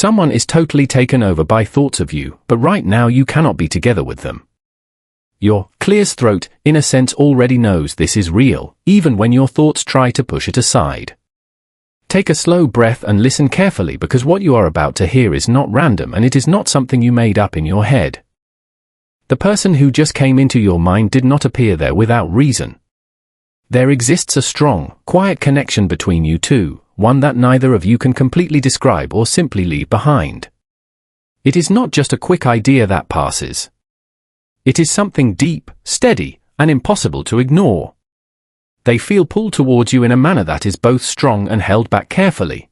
Someone is totally taken over by thoughts of you, but right now you cannot be together with them. Your clear's throat, in a sense, already knows this is real, even when your thoughts try to push it aside. Take a slow breath and listen carefully, because what you are about to hear is not random and it is not something you made up in your head. The person who just came into your mind did not appear there without reason. There exists a strong, quiet connection between you two, one that neither of you can completely describe or simply leave behind. It is not just a quick idea that passes. It is something deep, steady, and impossible to ignore. They feel pulled towards you in a manner that is both strong and held back carefully.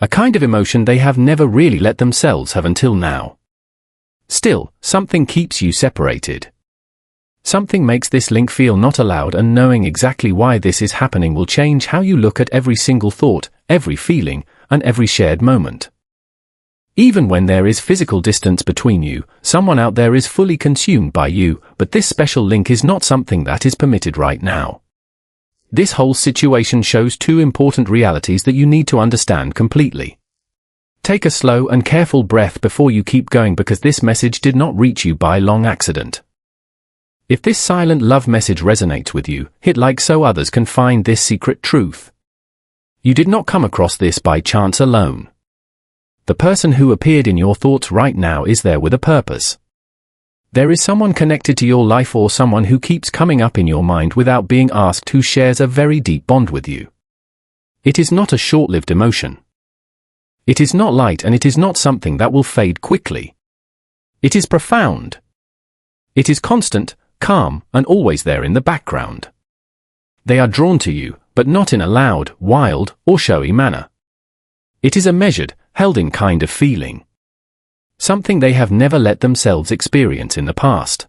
A kind of emotion they have never really let themselves have until now. Still, something keeps you separated. Something makes this link feel not allowed, and knowing exactly why this is happening will change how you look at every single thought, every feeling, and every shared moment. Even when there is physical distance between you, someone out there is fully consumed by you, but this special link is not something that is permitted right now. This whole situation shows two important realities that you need to understand completely. Take a slow and careful breath before you keep going, because this message did not reach you by long accident. If this silent love message resonates with you, hit like so others can find this secret truth. You did not come across this by chance alone. The person who appeared in your thoughts right now is there with a purpose. There is someone connected to your life, or someone who keeps coming up in your mind without being asked, who shares a very deep bond with you. It is not a short-lived emotion. It is not light, and it is not something that will fade quickly. It is profound. It is constant, calm, and always there in the background. They are drawn to you, but not in a loud, wild, or showy manner. It is a measured, held-in kind of feeling. Something they have never let themselves experience in the past.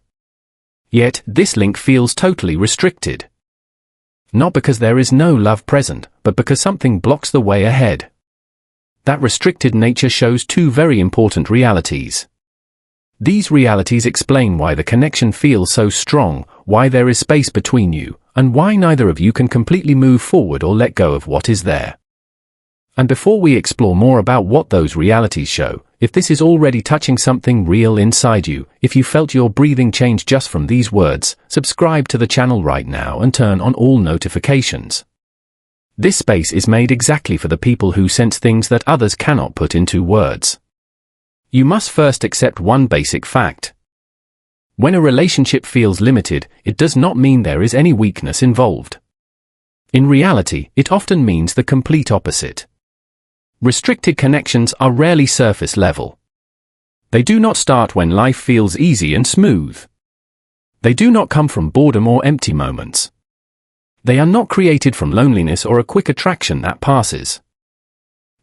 Yet, this link feels totally restricted. Not because there is no love present, but because something blocks the way ahead. That restricted nature shows two very important realities. These realities explain why the connection feels so strong, why there is space between you, and why neither of you can completely move forward or let go of what is there. And before we explore more about what those realities show, if this is already touching something real inside you, if you felt your breathing change just from these words, subscribe to the channel right now and turn on all notifications. This space is made exactly for the people who sense things that others cannot put into words. You must first accept one basic fact. When a relationship feels limited, it does not mean there is any weakness involved. In reality, it often means the complete opposite. Restricted connections are rarely surface level. They do not start when life feels easy and smooth. They do not come from boredom or empty moments. They are not created from loneliness or a quick attraction that passes.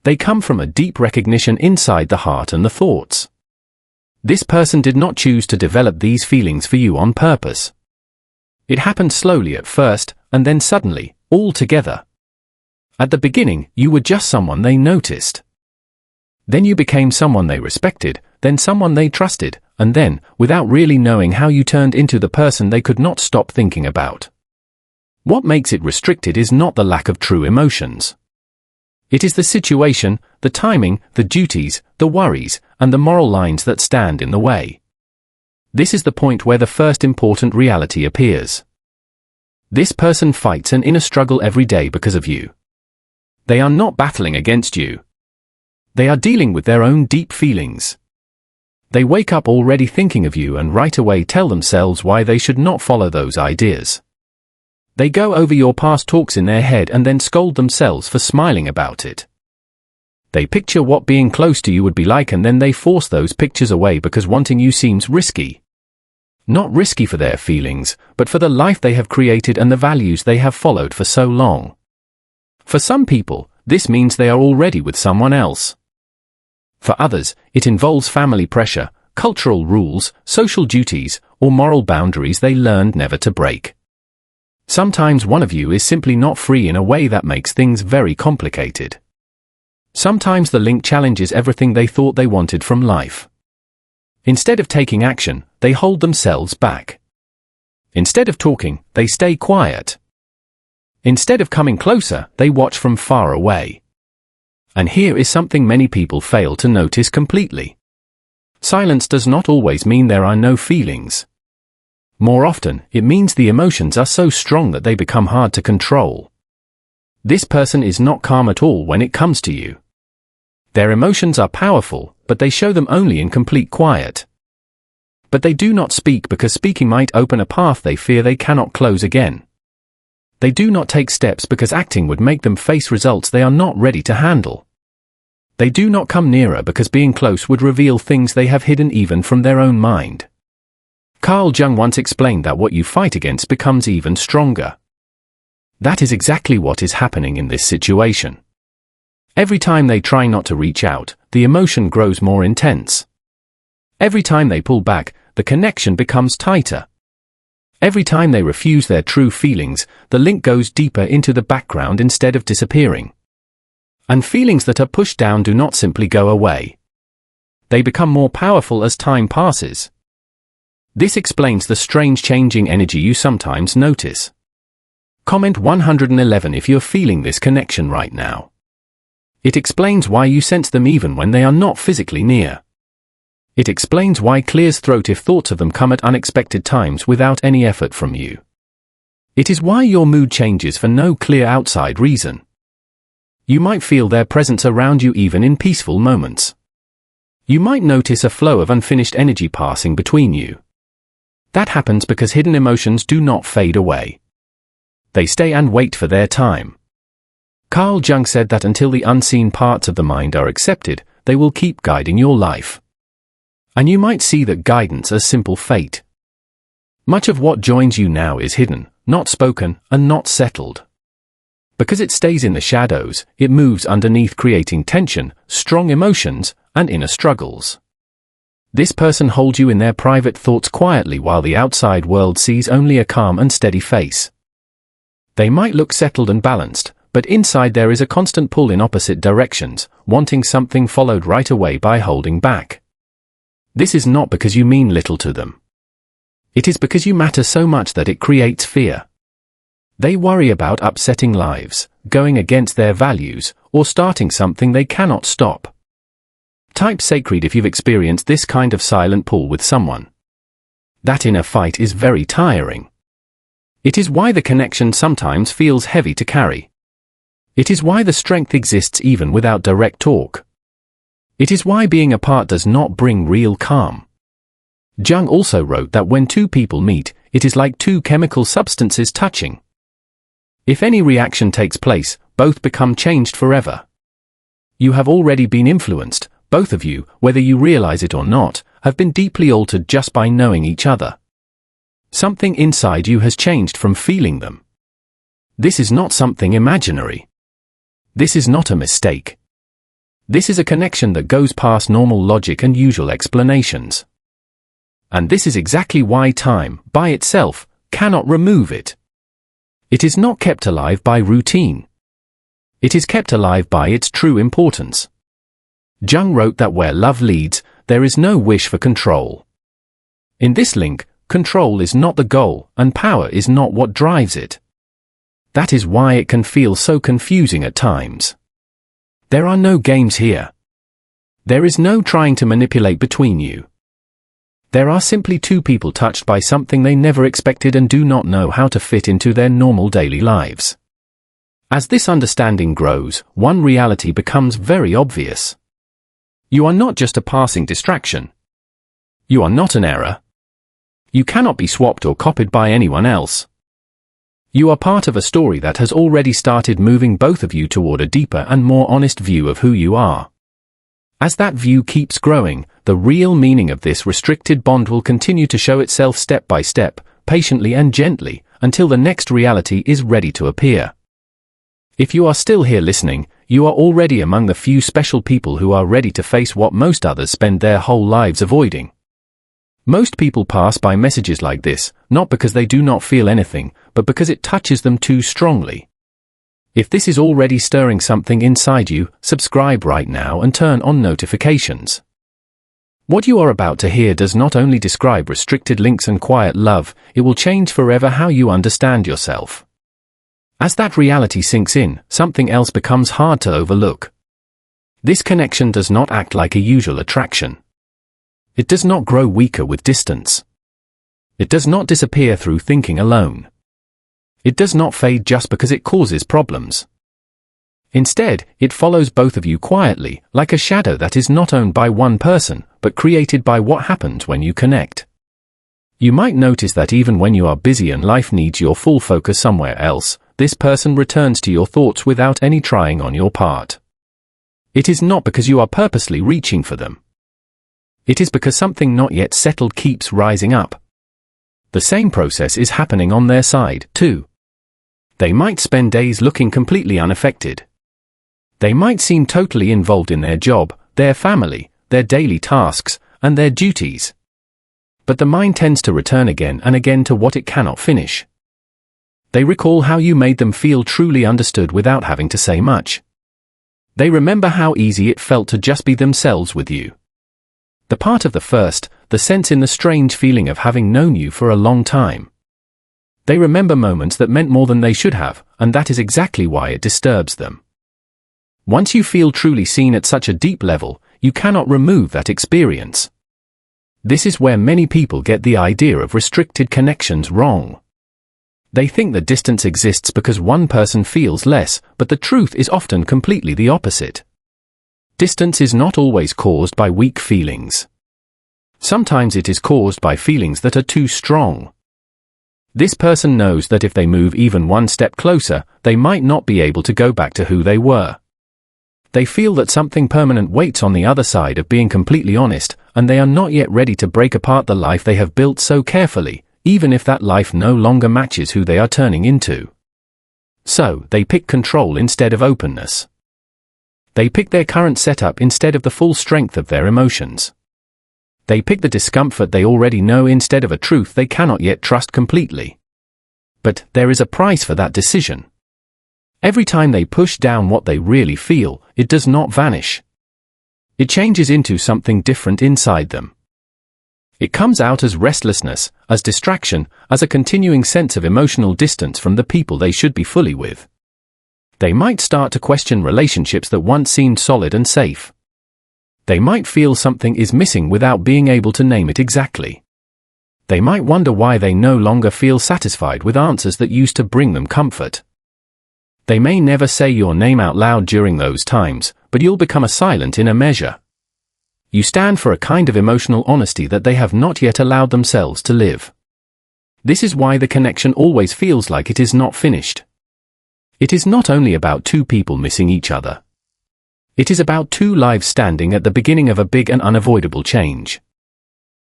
They come from a deep recognition inside the heart and the thoughts. This person did not choose to develop these feelings for you on purpose. It happened slowly at first, and then suddenly, all together. At the beginning, you were just someone they noticed. Then you became someone they respected, then someone they trusted, and then, without really knowing how, you turned into the person they could not stop thinking about. What makes it restricted is not the lack of true emotions. It is the situation, the timing, the duties, the worries, and the moral lines that stand in the way. This is the point where the first important reality appears. This person fights an inner struggle every day because of you. They are not battling against you. They are dealing with their own deep feelings. They wake up already thinking of you and right away tell themselves why they should not follow those ideas. They go over your past talks in their head and then scold themselves for smiling about it. They picture what being close to you would be like, and then they force those pictures away because wanting you seems risky. Not risky for their feelings, but for the life they have created and the values they have followed for so long. For some people, this means they are already with someone else. For others, it involves family pressure, cultural rules, social duties, or moral boundaries they learned never to break. Sometimes one of you is simply not free in a way that makes things very complicated. Sometimes the link challenges everything they thought they wanted from life. Instead of taking action, they hold themselves back. Instead of talking, they stay quiet. Instead of coming closer, they watch from far away. And here is something many people fail to notice completely. Silence does not always mean there are no feelings. More often, it means the emotions are so strong that they become hard to control. This person is not calm at all when it comes to you. Their emotions are powerful, but they show them only in complete quiet. But they do not speak because speaking might open a path they fear they cannot close again. They do not take steps because acting would make them face results they are not ready to handle. They do not come nearer because being close would reveal things they have hidden even from their own mind. Carl Jung once explained that what you fight against becomes even stronger. That is exactly what is happening in this situation. Every time they try not to reach out, the emotion grows more intense. Every time they pull back, the connection becomes tighter. Every time they refuse their true feelings, the link goes deeper into the background instead of disappearing. And feelings that are pushed down do not simply go away. They become more powerful as time passes. This explains the strange changing energy you sometimes notice. Comment 111 if you're feeling this connection right now. It explains why you sense them even when they are not physically near. It explains why clears throat if thoughts of them come at unexpected times without any effort from you. It is why your mood changes for no clear outside reason. You might feel their presence around you even in peaceful moments. You might notice a flow of unfinished energy passing between you. That happens because hidden emotions do not fade away. They stay and wait for their time. Carl Jung said that until the unseen parts of the mind are accepted, they will keep guiding your life. And you might see that guidance as simple fate. Much of what joins you now is hidden, not spoken, and not settled. Because it stays in the shadows, it moves underneath, creating tension, strong emotions, and inner struggles. This person holds you in their private thoughts quietly while the outside world sees only a calm and steady face. They might look settled and balanced, but inside there is a constant pull in opposite directions, wanting something followed right away by holding back. This is not because you mean little to them. It is because you matter so much that it creates fear. They worry about upsetting lives, going against their values, or starting something they cannot stop. Type sacred if you've experienced this kind of silent pull with someone. That inner fight is very tiring. It is why the connection sometimes feels heavy to carry. It is why the strength exists even without direct talk. It is why being apart does not bring real calm. Jung also wrote that when two people meet, it is like two chemical substances touching. If any reaction takes place, both become changed forever. You have already been influenced, both of you, whether you realize it or not, have been deeply altered just by knowing each other. Something inside you has changed from feeling them. This is not something imaginary. This is not a mistake. This is a connection that goes past normal logic and usual explanations. And this is exactly why time, by itself, cannot remove it. It is not kept alive by routine. It is kept alive by its true importance. Jung wrote that where love leads, there is no wish for control. In this link, control is not the goal, and power is not what drives it. That is why it can feel so confusing at times. There are no games here. There is no trying to manipulate between you. There are simply two people touched by something they never expected and do not know how to fit into their normal daily lives. As this understanding grows, one reality becomes very obvious. You are not just a passing distraction. You are not an error. You cannot be swapped or copied by anyone else. You are part of a story that has already started moving both of you toward a deeper and more honest view of who you are. As that view keeps growing, the real meaning of this restricted bond will continue to show itself step by step, patiently and gently, until the next reality is ready to appear. If you are still here listening, you are already among the few special people who are ready to face what most others spend their whole lives avoiding. Most people pass by messages like this, not because they do not feel anything, but because it touches them too strongly. If this is already stirring something inside you, subscribe right now and turn on notifications. What you are about to hear does not only describe restricted links and quiet love, it will change forever how you understand yourself. As that reality sinks in, something else becomes hard to overlook. This connection does not act like a usual attraction. It does not grow weaker with distance. It does not disappear through thinking alone. It does not fade just because it causes problems. Instead, it follows both of you quietly, like a shadow that is not owned by one person, but created by what happens when you connect. You might notice that even when you are busy and life needs your full focus somewhere else, this person returns to your thoughts without any trying on your part. It is not because you are purposely reaching for them. It is because something not yet settled keeps rising up. The same process is happening on their side, too. They might spend days looking completely unaffected. They might seem totally involved in their job, their family, their daily tasks, and their duties. But the mind tends to return again and again to what it cannot finish. They recall how you made them feel truly understood without having to say much. They remember how easy it felt to just be themselves with you. The part of the first, the sense in the strange feeling of having known you for a long time. They remember moments that meant more than they should have, and that is exactly why it disturbs them. Once you feel truly seen at such a deep level, you cannot remove that experience. This is where many people get the idea of restricted connections wrong. They think that distance exists because one person feels less, but the truth is often completely the opposite. Distance is not always caused by weak feelings. Sometimes it is caused by feelings that are too strong. This person knows that if they move even one step closer, they might not be able to go back to who they were. They feel that something permanent waits on the other side of being completely honest, and they are not yet ready to break apart the life they have built so carefully, even if that life no longer matches who they are turning into. So, they pick control instead of openness. They pick their current setup instead of the full strength of their emotions. They pick the discomfort they already know instead of a truth they cannot yet trust completely. But there is a price for that decision. Every time they push down what they really feel, it does not vanish. It changes into something different inside them. It comes out as restlessness, as distraction, as a continuing sense of emotional distance from the people they should be fully with. They might start to question relationships that once seemed solid and safe. They might feel something is missing without being able to name it exactly. They might wonder why they no longer feel satisfied with answers that used to bring them comfort. They may never say your name out loud during those times, but you'll become a silent in a measure. You stand for a kind of emotional honesty that they have not yet allowed themselves to live. This is why the connection always feels like it is not finished. It is not only about two people missing each other. It is about two lives standing at the beginning of a big and unavoidable change.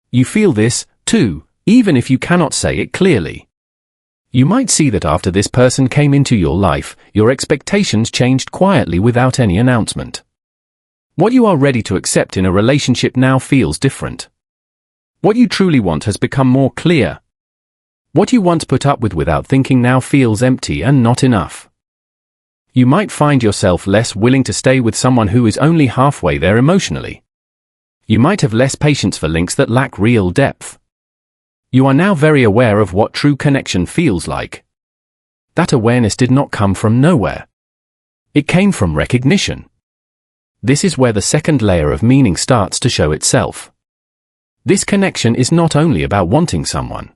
You feel this, too, even if you cannot say it clearly. You might see that after this person came into your life, your expectations changed quietly without any announcement. What you are ready to accept in a relationship now feels different. What you truly want has become more clear. What you once put up with without thinking now feels empty and not enough. You might find yourself less willing to stay with someone who is only halfway there emotionally. You might have less patience for links that lack real depth. You are now very aware of what true connection feels like. That awareness did not come from nowhere. It came from recognition. This is where the second layer of meaning starts to show itself. This connection is not only about wanting someone.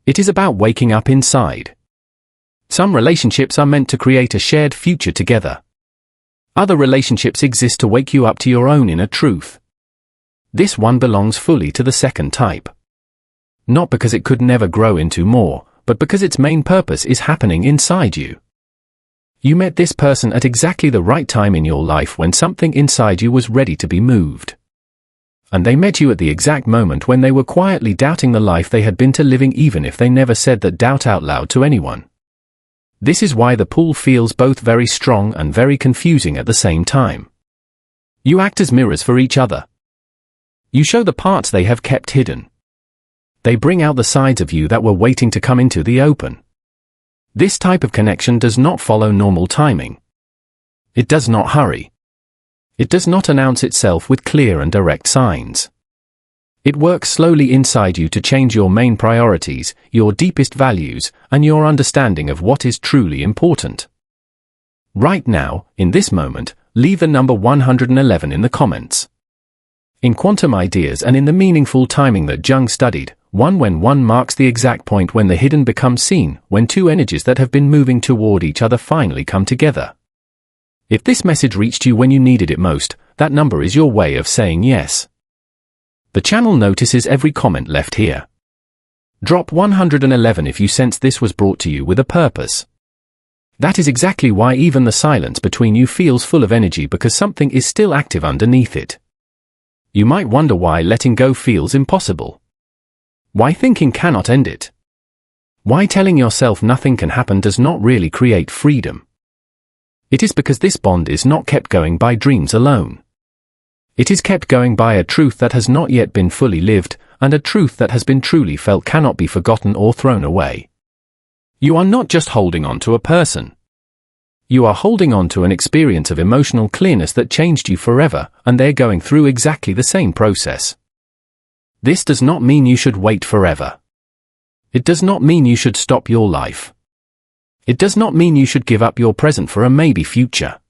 It is about waking up inside. Some relationships are meant to create a shared future together. Other relationships exist to wake you up to your own inner truth. This one belongs fully to the second type. Not because it could never grow into more, but because its main purpose is happening inside you. You met this person at exactly the right time in your life when something inside you was ready to be moved. And they met you at the exact moment when they were quietly doubting the life they had been to living, even if they never said that doubt out loud to anyone. This is why the pull feels both very strong and very confusing at the same time. You act as mirrors for each other. You show the parts they have kept hidden. They bring out the sides of you that were waiting to come into the open. This type of connection does not follow normal timing. It does not hurry. It does not announce itself with clear and direct signs. It works slowly inside you to change your main priorities, your deepest values, and your understanding of what is truly important. Right now, in this moment, leave the number 111 in the comments. In quantum ideas and in the meaningful timing that Jung studied, when one marks the exact point when the hidden becomes seen, when two energies that have been moving toward each other finally come together. If this message reached you when you needed it most, that number is your way of saying yes. The channel notices every comment left here. Drop 111 if you sense this was brought to you with a purpose. That is exactly why even the silence between you feels full of energy, because something is still active underneath it. You might wonder why letting go feels impossible. Why thinking cannot end it. Why telling yourself nothing can happen does not really create freedom. It is because this bond is not kept going by dreams alone. It is kept going by a truth that has not yet been fully lived, and a truth that has been truly felt cannot be forgotten or thrown away. You are not just holding on to a person. You are holding on to an experience of emotional clearness that changed you forever, and they're going through exactly the same process. This does not mean you should wait forever. It does not mean you should stop your life. It does not mean you should give up your present for a maybe future.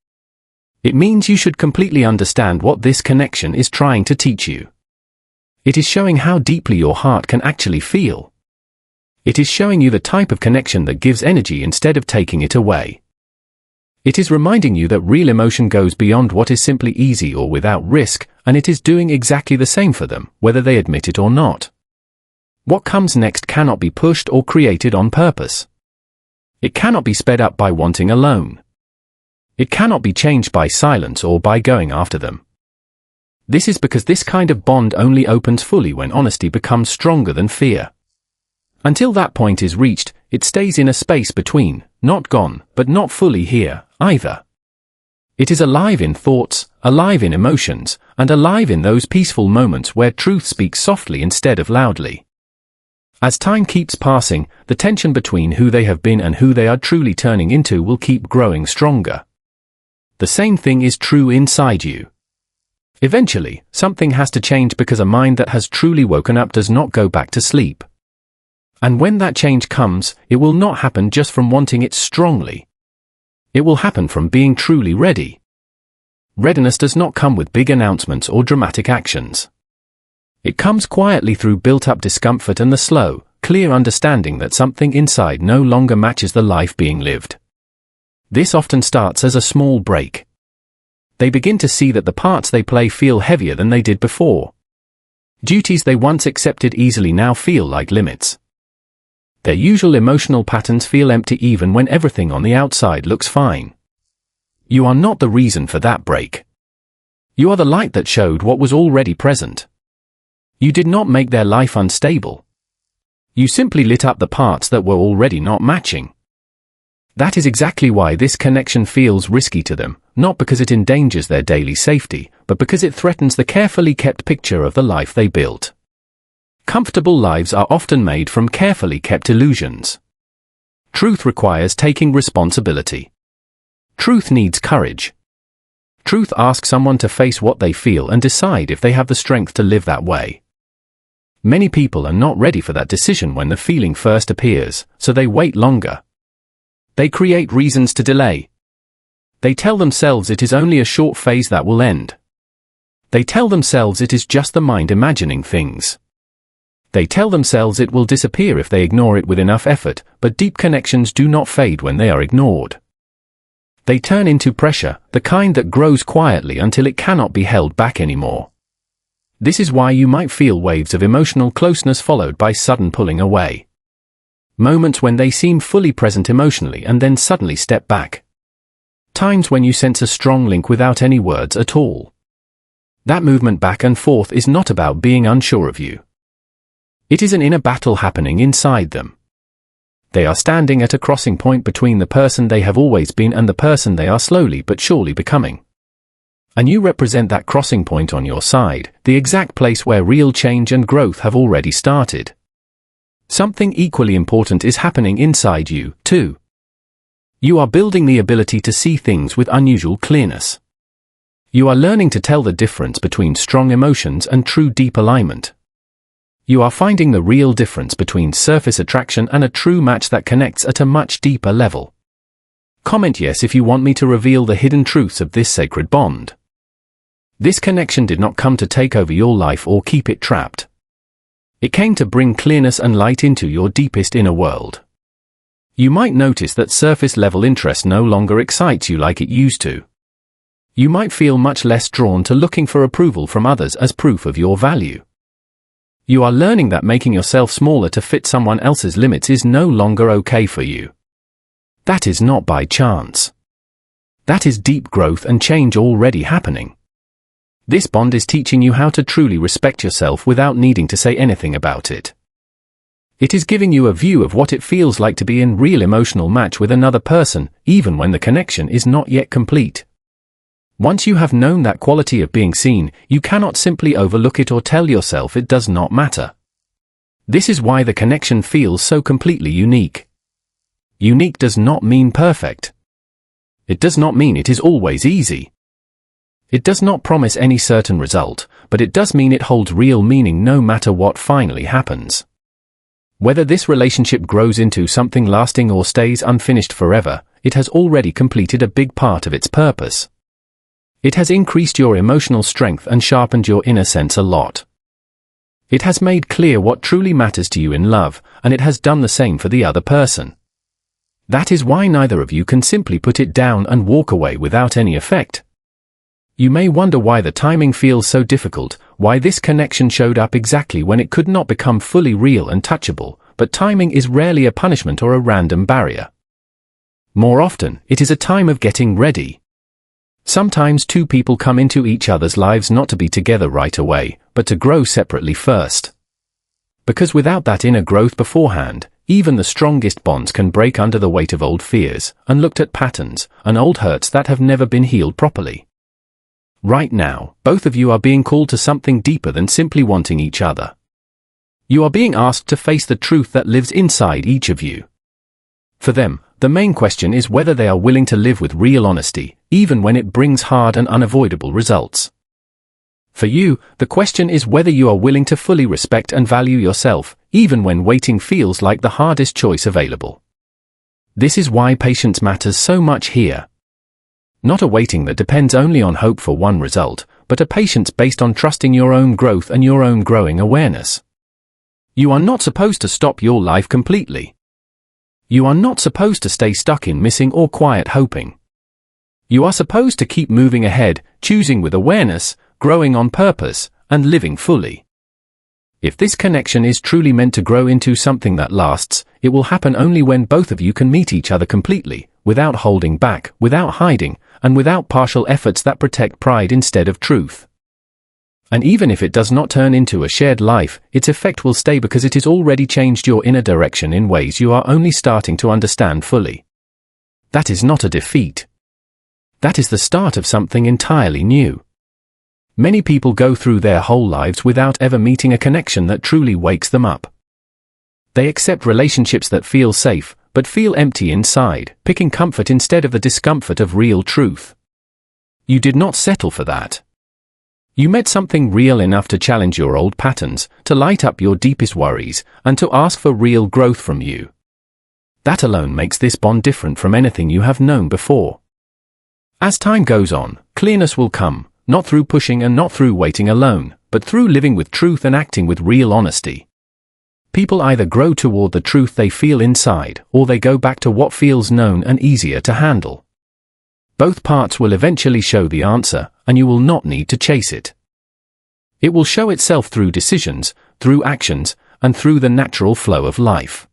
It means you should completely understand what this connection is trying to teach you. It is showing how deeply your heart can actually feel. It is showing you the type of connection that gives energy instead of taking it away. It is reminding you that real emotion goes beyond what is simply easy or without risk, and it is doing exactly the same for them, whether they admit it or not. What comes next cannot be pushed or created on purpose. It cannot be sped up by wanting alone. It cannot be changed by silence or by going after them. This is because this kind of bond only opens fully when honesty becomes stronger than fear. Until that point is reached, it stays in a space between, not gone, but not fully here, either. It is alive in thoughts, alive in emotions, and alive in those peaceful moments where truth speaks softly instead of loudly. As time keeps passing, the tension between who they have been and who they are truly turning into will keep growing stronger. The same thing is true inside you. Eventually, something has to change because a mind that has truly woken up does not go back to sleep. And when that change comes, it will not happen just from wanting it strongly. It will happen from being truly ready. Readiness does not come with big announcements or dramatic actions. It comes quietly through built-up discomfort and the slow, clear understanding that something inside no longer matches the life being lived. This often starts as a small break. They begin to see that the parts they play feel heavier than they did before. Duties they once accepted easily now feel like limits. Their usual emotional patterns feel empty even when everything on the outside looks fine. You are not the reason for that break. You are the light that showed what was already present. You did not make their life unstable. You simply lit up the parts that were already not matching. That is exactly why this connection feels risky to them, not because it endangers their daily safety, but because it threatens the carefully kept picture of the life they built. Comfortable lives are often made from carefully kept illusions. Truth requires taking responsibility. Truth needs courage. Truth asks someone to face what they feel and decide if they have the strength to live that way. Many people are not ready for that decision when the feeling first appears, so they wait longer. They create reasons to delay. They tell themselves it is only a short phase that will end. They tell themselves it is just the mind imagining things. They tell themselves it will disappear if they ignore it with enough effort, but deep connections do not fade when they are ignored. They turn into pressure, the kind that grows quietly until it cannot be held back anymore. This is why you might feel waves of emotional closeness followed by sudden pulling away. Moments when they seem fully present emotionally and then suddenly step back. Times when you sense a strong link without any words at all. That movement back and forth is not about being unsure of you. It is an inner battle happening inside them. They are standing at a crossing point between the person they have always been and the person they are slowly but surely becoming. And you represent that crossing point on your side, the exact place where real change and growth have already started. Something equally important is happening inside you, too. You are building the ability to see things with unusual clearness. You are learning to tell the difference between strong emotions and true deep alignment. You are finding the real difference between surface attraction and a true match that connects at a much deeper level. Comment yes if you want me to reveal the hidden truths of this sacred bond. This connection did not come to take over your life or keep it trapped. It came to bring clearness and light into your deepest inner world. You might notice that surface-level interest no longer excites you like it used to. You might feel much less drawn to looking for approval from others as proof of your value. You are learning that making yourself smaller to fit someone else's limits is no longer okay for you. That is not by chance. That is deep growth and change already happening. This bond is teaching you how to truly respect yourself without needing to say anything about it. It is giving you a view of what it feels like to be in real emotional match with another person, even when the connection is not yet complete. Once you have known that quality of being seen, you cannot simply overlook it or tell yourself it does not matter. This is why the connection feels so completely unique. Unique does not mean perfect. It does not mean it is always easy. It does not promise any certain result, but it does mean it holds real meaning no matter what finally happens. Whether this relationship grows into something lasting or stays unfinished forever, it has already completed a big part of its purpose. It has increased your emotional strength and sharpened your inner sense a lot. It has made clear what truly matters to you in love, and it has done the same for the other person. That is why neither of you can simply put it down and walk away without any effect. You may wonder why the timing feels so difficult, why this connection showed up exactly when it could not become fully real and touchable, but timing is rarely a punishment or a random barrier. More often, it is a time of getting ready. Sometimes two people come into each other's lives not to be together right away, but to grow separately first. Because without that inner growth beforehand, even the strongest bonds can break under the weight of old fears, unlooked-at patterns, and old hurts that have never been healed properly. Right now, both of you are being called to something deeper than simply wanting each other. You are being asked to face the truth that lives inside each of you. For them, the main question is whether they are willing to live with real honesty, even when it brings hard and unavoidable results. For you, the question is whether you are willing to fully respect and value yourself, even when waiting feels like the hardest choice available. This is why patience matters so much here. Not a waiting that depends only on hope for one result, but a patience based on trusting your own growth and your own growing awareness. You are not supposed to stop your life completely. You are not supposed to stay stuck in missing or quiet hoping. You are supposed to keep moving ahead, choosing with awareness, growing on purpose, and living fully. If this connection is truly meant to grow into something that lasts, it will happen only when both of you can meet each other completely, without holding back, without hiding, and without partial efforts that protect pride instead of truth. And even if it does not turn into a shared life, its effect will stay because it has already changed your inner direction in ways you are only starting to understand fully. That is not a defeat. That is the start of something entirely new. Many people go through their whole lives without ever meeting a connection that truly wakes them up. They accept relationships that feel safe, but feel empty inside, picking comfort instead of the discomfort of real truth. You did not settle for that. You met something real enough to challenge your old patterns, to light up your deepest worries, and to ask for real growth from you. That alone makes this bond different from anything you have known before. As time goes on, clearness will come, not through pushing and not through waiting alone, but through living with truth and acting with real honesty. People either grow toward the truth they feel inside, or they go back to what feels known and easier to handle. Both parts will eventually show the answer, and you will not need to chase it. It will show itself through decisions, through actions, and through the natural flow of life.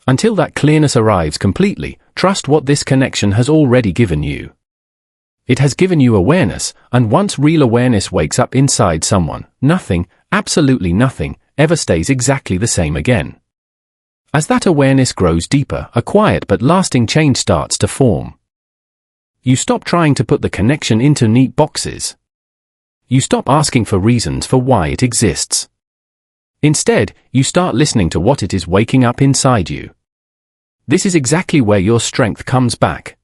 Until that clearness arrives completely, trust what this connection has already given you. It has given you awareness, and once real awareness wakes up inside someone, nothing, absolutely nothing, ever stays exactly the same again. As that awareness grows deeper, a quiet but lasting change starts to form. You stop trying to put the connection into neat boxes. You stop asking for reasons for why it exists. Instead, you start listening to what it is waking up inside you. This is exactly where your strength comes back.